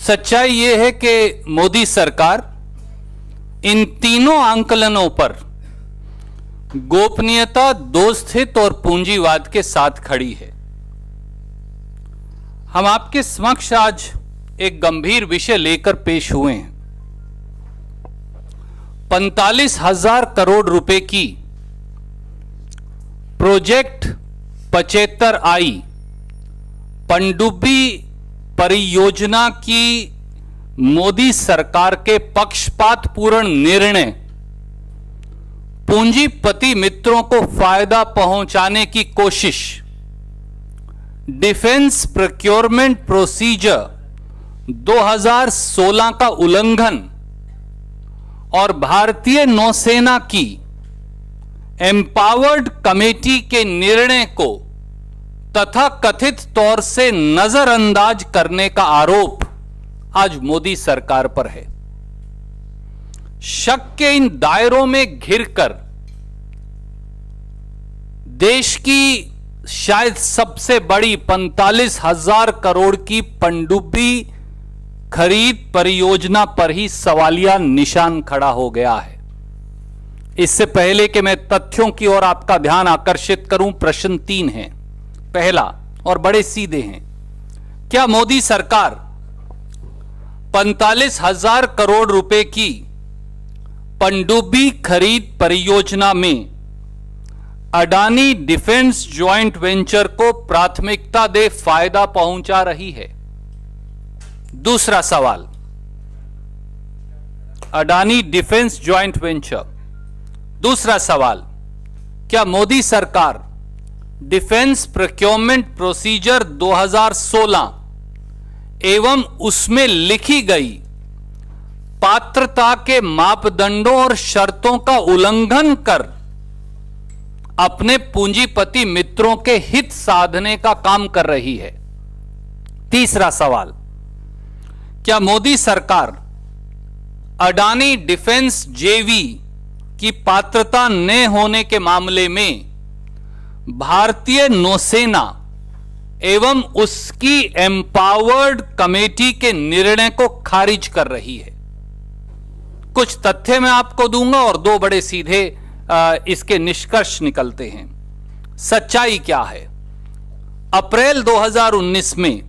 सच्चाई ये है कि मोदी सरकार इन तीनों आंकलनों पर गोपनीयता, दोस्तित और पूंजीवाद के साथ खड़ी है। हम आपके समक्ष आज एक गंभीर विषय लेकर पेश हुए हैं। 45,000 करोड़ रुपए की प्रोजेक्ट 75I पनडुब्बी परियोजना की मोदी सरकार के पक्षपातपूर्ण निर्णय पूंजीपति मित्रों को फायदा पहुंचाने की कोशिश, डिफेंस प्रोक्योरमेंट प्रोसीजर 2016 का उल्लंघन और भारतीय नौसेना की एम्पावर्ड कमेटी के निर्णय को तथाकथित तौर से नजरअंदाज करने का आरोप आज मोदी सरकार पर है। शक के इन दायरों में घिरकर देश की शायद सबसे बड़ी 45,000 करोड़ की पनडुब्बी खरीद परियोजना पर ही सवालिया निशान खड़ा हो गया है। इससे पहले कि मैं तथ्यों की ओर आपका ध्यान आकर्षित करूं, प्रश्न 3 हैं। पहला और बड़े सीधे हैं, क्या मोदी सरकार 45,000 करोड़ रुपए की पनडुब्बी खरीद परियोजना में अडानी डिफेंस जॉइंट वेंचर को प्राथमिकता दे फायदा पहुंचा रही है? दूसरा सवाल, अडानी डिफेंस जॉइंट वेंचर। दूसरा सवाल, क्या मोदी सरकार डिफेंस प्रोक्योरमेंट प्रोसीजर 2016 एवं उसमें लिखी गई पात्रता के मापदंडों और शर्तों का उल्लंघन कर अपने पूंजीपति मित्रों के हित साधने का काम कर रही है? तीसरा सवाल, क्या मोदी सरकार अडानी डिफेंस जेवी की पात्रता न होने के मामले में भारतीय नौसेना एवं उसकी एम्पावर्ड कमेटी के निर्णय को खारिज कर रही है? कुछ तथ्य मैं आपको दूंगा और 2 बड़े सीधे इसके निष्कर्ष निकलते हैं। सच्चाई क्या है? अप्रैल 2019 में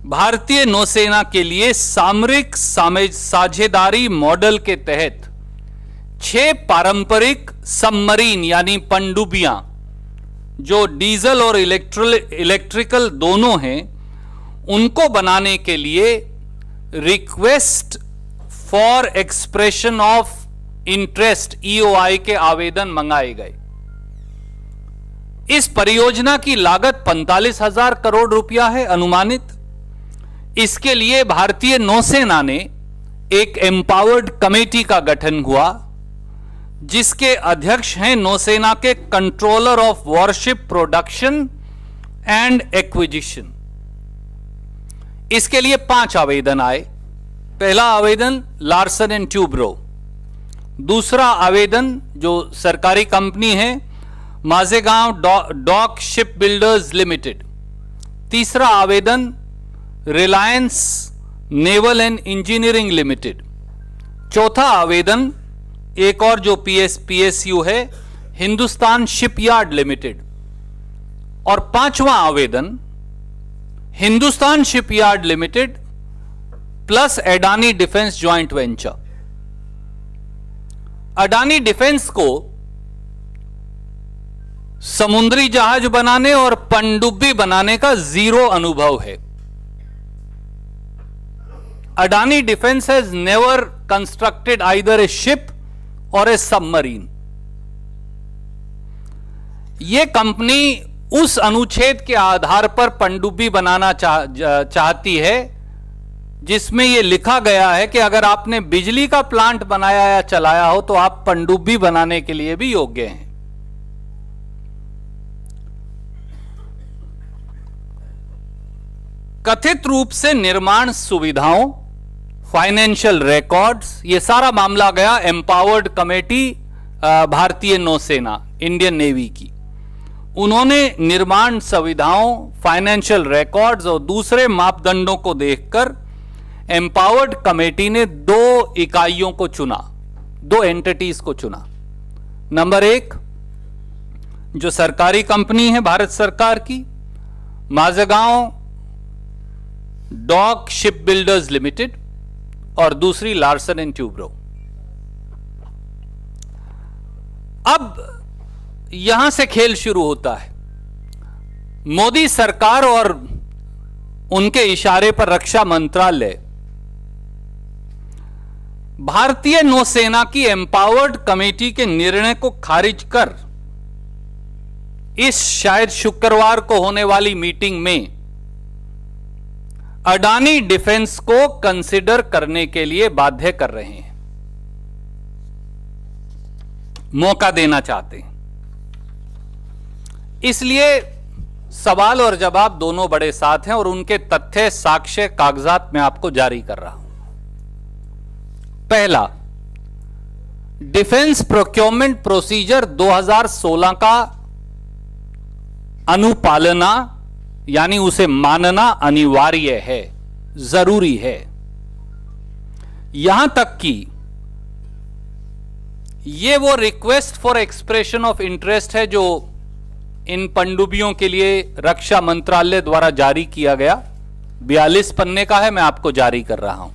भारतीय नौसेना के लिए सामरिक साझेदारी मॉडल के तहत 6 पारंपरिक सबमरीन यानी पनडुब्बियां जो डीजल और इलेक्ट्रिकल दोनों हैं, उनको बनाने के लिए request for expression of interest EOI के आवेदन मंगाए गए। इस परियोजना की लागत 45,000 करोड़ रुपया है अनुमानित। इसके लिए भारतीय नौसेना ने एक एम्पावर्ड कमेटी का गठन हुआ, जिसके अध्यक्ष हैं नौसेना के controller of worship production and acquisition. इसके लिए 5 आवेदन आए। पहला आवेदन लार्सन एंड ट्यूब्रो, दूसरा आवेदन जो सरकारी कंपनी है माजेगांव डॉक शिप बिल्डर्स लिमिटेड, तीसरा आवेदन Reliance naval and engineering limited, चौथा आवेदन एक और जो PSU है हिंदुस्तान शिपयार्ड लिमिटेड, और 5वां आवेदन Hindustan shipyard limited plus Adani defence joint venture. Adani defence को समुद्री जहाज बनाने और पनडुब्बी बनाने का 0 अनुभव है। Adani defence has never constructed either A ship और ए सबमरीन। यह कंपनी उस अनुच्छेद के आधार पर पनडुब्बी बनाना चाहती है जिसमें यह लिखा गया है कि अगर आपने बिजली का प्लांट बनाया या चलाया हो तो आप पनडुब्बी बनाने के लिए भी योग्य हैं। कथित रूप से निर्माण सुविधाओं, फाइनेंशियल रिकॉर्ड्स, यह सारा मामला गया एम्पावर्ड कमेटी भारतीय नौसेना इंडियन नेवी की। उन्होंने निर्माण सुविधाओं, फाइनेंशियल रिकॉर्ड्स और दूसरे मापदंडों को देखकर एम्पावर्ड कमेटी ने दो इकाइयों को चुना, दो एंटिटीज को चुना। नंबर एक, जो सरकारी कंपनी है भारत सरकार की, Mazagon dock ship builders limited, और दूसरी लार्सन एंड ट्यूब्रो। अब यहां से खेल शुरू होता है। मोदी सरकार और उनके इशारे पर रक्षा मंत्रालय भारतीय नौसेना की एम्पावर्ड कमेटी के निर्णय को खारिज कर इस शायद शुक्रवार को होने वाली मीटिंग में अडानी डिफेंस को कंसिडर करने के लिए बाध्य कर रहे हैं, मौका देना चाहते हैं। इसलिए सवाल और जवाब दोनों बड़े साथ हैं और उनके तथ्य, साक्ष्य, कागजात मैं आपको जारी कर रहा हूं। पहला, डिफेंस प्रोक्योरमेंट प्रोसीजर 2016 का अनुपालना यानी उसे मानना अनिवार्य है, जरूरी है। यहां तक कि यह वो request for expression of interest है जो इन पनडुब्बियों के लिए रक्षा मंत्रालय द्वारा जारी किया गया, 42 पन्ने का है, मैं आपको जारी कर रहा हूं।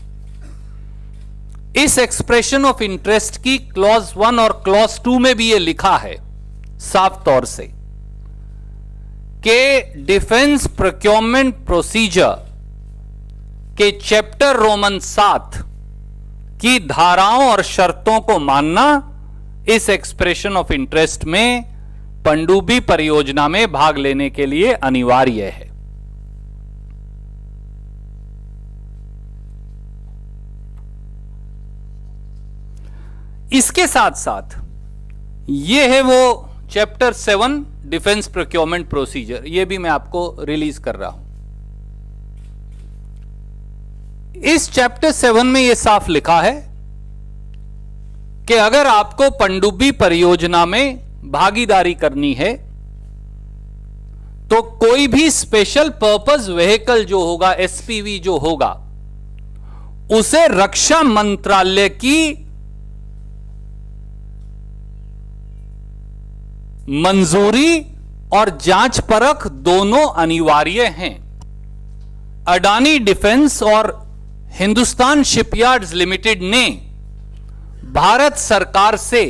इस एक्सप्रेशन ऑफ इंटरेस्ट की क्लॉज 1 और क्लॉज 2 में भी यह लिखा है साफ तौर से कि डिफेंस प्रोक्योरमेंट प्रोसीजर के चैप्टर रोमन 7 की धाराओं और शर्तों को मानना इस एक्सप्रेशन ऑफ इंटरेस्ट में पनडुब्बी परियोजना में भाग लेने के लिए अनिवार्य है। इसके साथ साथ यह है वो चैप्टर 7 डिफेंस प्रोक्योरमेंट प्रोसीजर, यह भी मैं आपको रिलीज कर रहा हूं। इस चैप्टर 7 में यह साफ लिखा है कि अगर आपको पनडुब्बी परियोजना में भागीदारी करनी है तो कोई भी स्पेशल पर्पस व्हीकल जो होगा, एसपीवी जो होगा, उसे रक्षा मंत्रालय की मंजूरी और जांच परख दोनों अनिवार्य हैं। अडानी डिफेंस और हिंदुस्तान शिपयार्ड्स लिमिटेड ने भारत सरकार से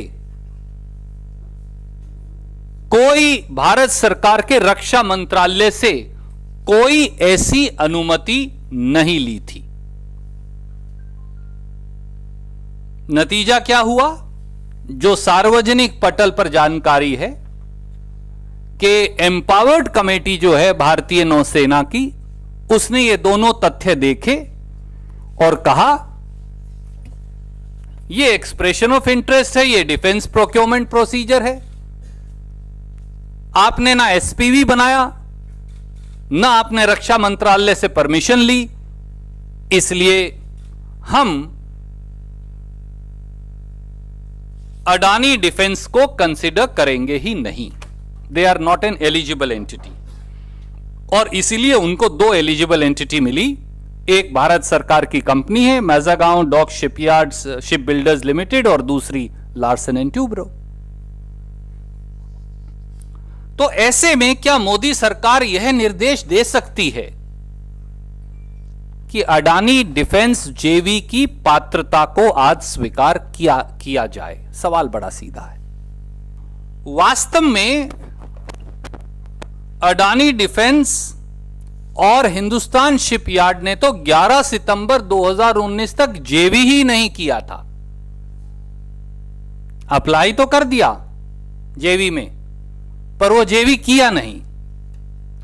भारत सरकार के रक्षा मंत्रालय से कोई ऐसी अनुमति नहीं ली थी। नतीजा क्या हुआ? जो सार्वजनिक पटल पर जानकारी है कि एम्पावर्ड कमेटी जो है भारतीय नौसेना की, उसने ये दोनों तथ्य देखे और कहा ये एक्सप्रेशन ऑफ इंटरेस्ट है, ये डिफेंस प्रोक्योरमेंट प्रोसीजर है, आपने ना एसपीवी बनाया, ना आपने रक्षा मंत्रालय से परमिशन ली, इसलिए हम अडानी डिफेंस को कंसिडर करेंगे ही नहीं। They are not an eligible entity. और इसीलिए उनको दो एलिजिबल एंटिटी मिली। एक भारत सरकार की कंपनी है Mazagon dock shipyards ship builders limited और दूसरी लार्सन एंड ट्यूब्रो। तो ऐसे में क्या मोदी सरकार यह निर्देश दे सकती है कि अडानी डिफेंस जेवी की पात्रता को आज स्वीकार किया जाए? सवाल बड़ा सीधा है। वास्तव में अडानी डिफेंस और हिंदुस्तान शिपयार्ड ने तो 11 सितंबर 2019 तक जेवी ही नहीं किया था। अप्लाई तो कर दिया जेवी में, पर वो जेवी किया नहीं।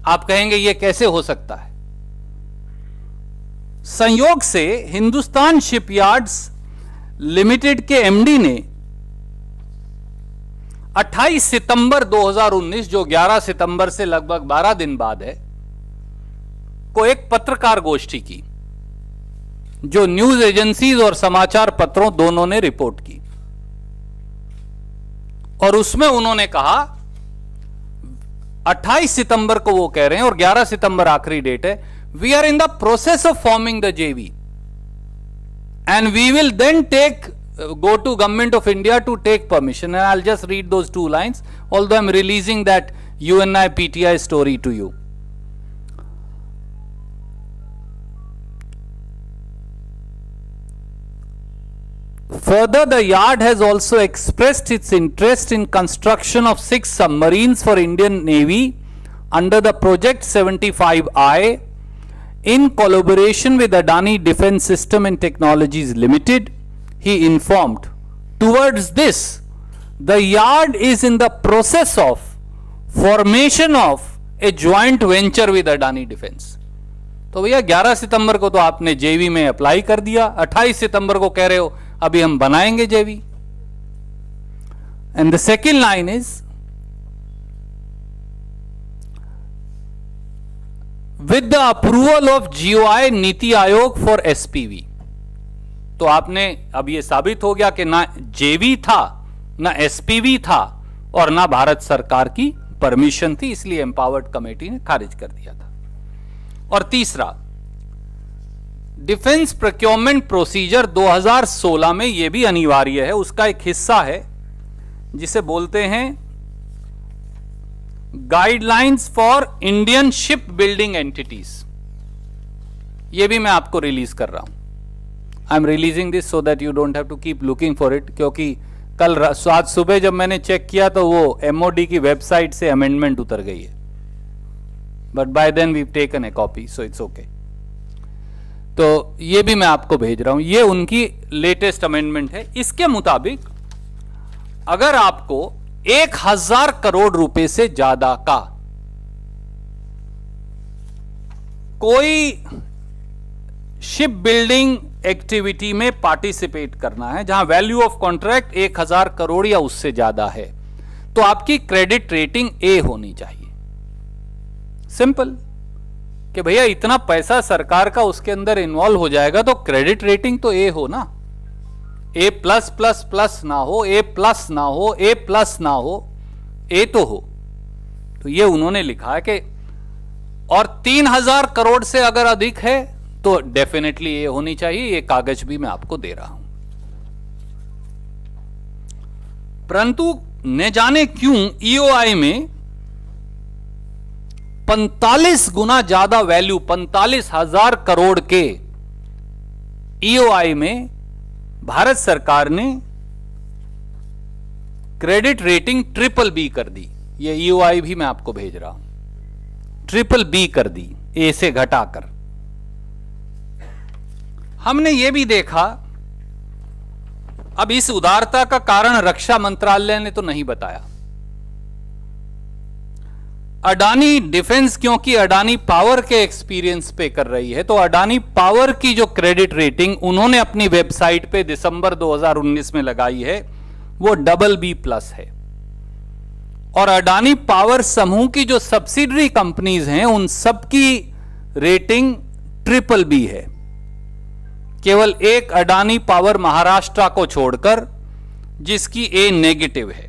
आप कहेंगे यह कैसे हो सकता है? संयोग से हिंदुस्तान शिपयार्ड्स लिमिटेड के एमडी ने 28 सितंबर 2019, जो 11 सितंबर से लगभग 12 दिन बाद है, को एक पत्रकार गोष्ठी की, जो न्यूज एजेंसीज और समाचार पत्रों दोनों ने रिपोर्ट की। और उसमें उन्होंने कहा, 28 सितंबर को वो कह रहे हैं और 11 सितंबर आखिरी डेट है, we are in the process of forming the JV. and we will then go to Government of India to take permission, and I'll just read those 2 lines, although I'm releasing that UNI PTI story to you. Further, the yard has also expressed its interest in construction of 6 submarines for Indian Navy under the Project 75I in collaboration with Adani Defence System and Technologies Limited. He informed. Towards this, the yard is in the process of formation of a joint venture with Adani Defence. तो भैया 11 सितंबर को तो आपने जेवी में apply कर दिया, 28 सितंबर को कह रहे हो अभी हम बनाएंगे जेवी. And the second line is with the approval of GOI NITI Aayog for SPV. तो आपने अब यह साबित हो गया कि ना जेवी था, ना एसपीवी था, और ना भारत सरकार की परमिशन थी, इसलिए एम्पावर्ड कमेटी ने खारिज कर दिया था. और तीसरा, डिफेंस प्रोक्योरमेंट प्रोसीजर 2016 में यह भी अनिवार्य है, उसका एक हिस्सा है जिसे बोलते हैं guidelines for Indian ship building entities. यह भी मैं आपको रिलीज कर रहा हूं. I am releasing this so that you don't have to keep looking for it, क्योंकि कल आज सुबह जब मैंने चेक किया तो वो एमओडी की वेबसाइट से अमेंडमेंट उतर गई है, but by then we taken a copy, so it's okay. तो ये भी मैं आपको भेज रहा हूं, ये उनकी लेटेस्ट अमेंडमेंट है. इसके मुताबिक अगर आपको 1000 करोड़ रुपए से ज्यादा का कोई शिप बिल्डिंग एक्टिविटी में पार्टिसिपेट करना है जहां वैल्यू ऑफ कॉन्ट्रैक्ट 1000 करोड़ या उससे ज्यादा है, तो आपकी क्रेडिट रेटिंग ए होनी चाहिए. सिंपल कि भैया इतना पैसा सरकार का उसके अंदर इन्वॉल्व हो जाएगा तो क्रेडिट रेटिंग तो ए हो ना. ए प्लस प्लस प्लस ना हो, ए प्लस ना हो, ए प्लस ना हो, ए तो हो. तो ये उन्होंने लिखा है कि और 3000 करोड़ से अगर अधिक है तो डेफिनेटली ए होनी चाहिए. ये कागज भी मैं आपको दे रहा हूं. परंतु न जाने क्यों ईओआई में 45 गुना ज्यादा वैल्यू, 45,000 करोड़ के ईओआई में भारत सरकार ने क्रेडिट रेटिंग BBB कर दी. ये ईओआई भी मैं आपको भेज रहा हूं. BBB कर दी, ए से घटाकर. हमने ये भी देखा, अब इस उदारता का कारण रक्षा मंत्रालय ने तो नहीं बताया. अडानी डिफेंस क्योंकि अडानी पावर के एक्सपीरियंस पे कर रही है, तो अडानी पावर की जो क्रेडिट रेटिंग उन्होंने अपनी वेबसाइट पे दिसंबर 2019 में लगाई है वो BB+ है. और अडानी पावर समूह की जो सब्सिडरी कंपनीज हैं उन सबकी रेटिंग BBB है. केवल एक अडानी पावर महाराष्ट्र को छोड़कर जिसकी ए नेगेटिव है.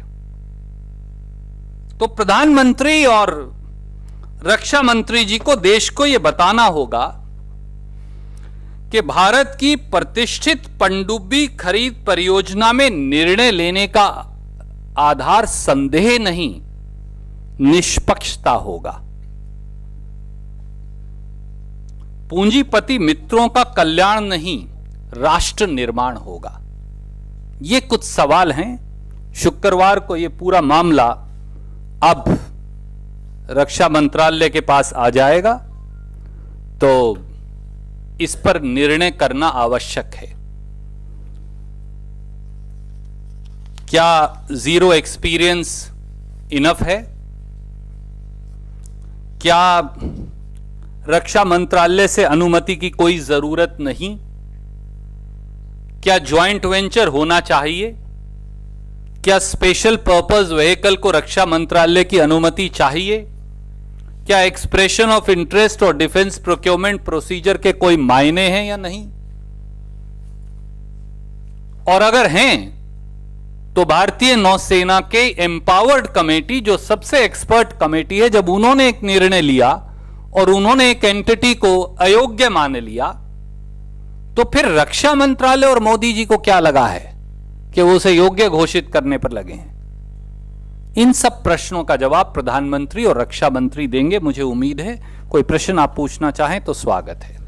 तो प्रधानमंत्री और रक्षा मंत्री जी को देश को यह बताना होगा कि भारत की प्रतिष्ठित पनडुब्बी खरीद परियोजना में निर्णय लेने का आधार संदेह नहीं, निष्पक्षता होगा. पूंजीपति मित्रों का कल्याण नहीं, राष्ट्र निर्माण होगा. ये कुछ सवाल हैं. शुक्रवार को यह पूरा मामला अब रक्षा मंत्रालय के पास आ जाएगा, तो इस पर निर्णय करना आवश्यक है. क्या जीरो एक्सपीरियंस इनफ है? क्या रक्षा मंत्रालय से अनुमति की कोई जरूरत नहीं? क्या ज्वाइंट वेंचर होना चाहिए? क्या स्पेशल पर्पस व्हीकल को रक्षा मंत्रालय की अनुमति चाहिए? क्या एक्सप्रेशन ऑफ इंटरेस्ट और डिफेंस प्रोक्योरमेंट प्रोसीजर के कोई मायने हैं या नहीं? और अगर हैं तो भारतीय नौसेना के एम्पावर्ड कमेटी, जो सबसे एक्सपर्ट कमेटी है, जब उन्होंने एक निर्णय लिया और उन्होंने एक एंटिटी को अयोग्य मान लिया, तो फिर रक्षा मंत्रालय और मोदी जी को क्या लगा है कि वो उसे योग्य घोषित करने पर लगे हैं? इन सब प्रश्नों का जवाब प्रधानमंत्री और रक्षा मंत्री देंगे, मुझे उम्मीद है। कोई प्रश्न आप पूछना चाहें तो स्वागत है।